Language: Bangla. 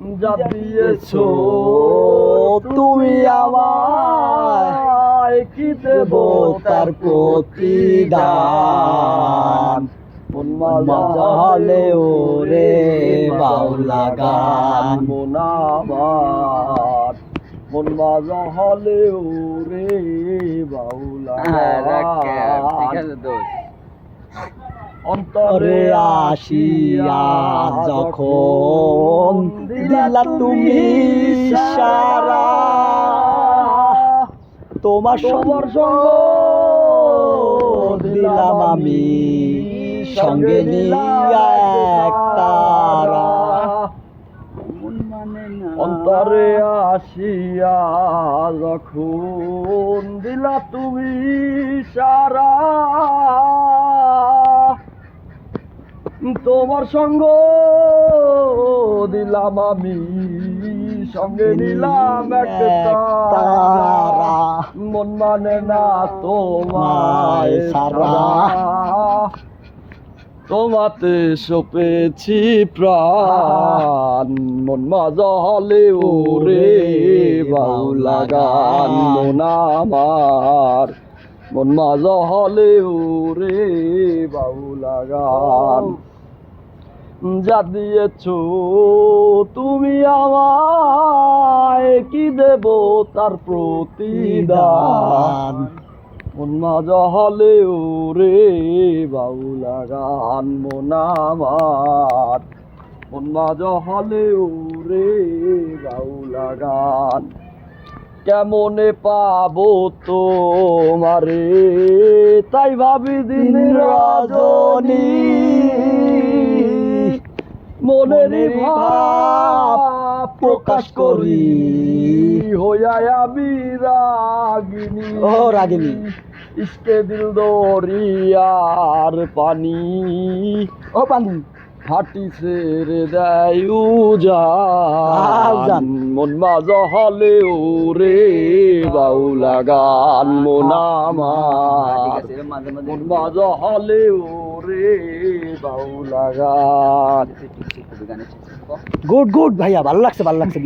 যা দিয়েছো তুমি আমায়, কি দেব তার প্রতিদান। মন মাজা হলে ওরে বাউলা গান, মন আমার মন মাজা হলে ওরে বাউলা গান। অন্তরে আসিয়া যখন দিলা তুমি সারা, তোমার সঙ্গ দিলাম আমি, সঙ্গে নিয়া এক তারা। অন্তরে আসিয়া যখন দিলা তুমি সারা, তোমার সঙ্গ দিলাম আমি, সঙ্গে নিলাম এক তারা। মন মানে না তোমায় সারা, তোমাতে সপেছি প্রাণ। মন মাজা হলে ওরে বাউলা গান, মন আমার মন মাজা হলে ওরে বাউলা গান। যা দিয়েছো তুমি আমায়, কি দেব তার প্রতিদান। মন মাজা হলে ওরে বাউলা গান, মন আমার মন মাজা হলে ওরে বাউলা গান। কেমনে পাবো তোমারে তাই ভাবি দিন রজনী, মনের ভাব প্রকাশ করি হইয়া আমি রাগিনী। ও রাগিনী, ইসকে দিল দরিয়ার পানি, ও পানি হাটি ছেড়ে দেয় উজান। মন মাজা হলে ওরে বাউলা গান, মন আমার মন মাজা হলে ওরে বাউলা গান। গুড গুড ভাইয়া, ভালো লাগছে ভালো লাগছে।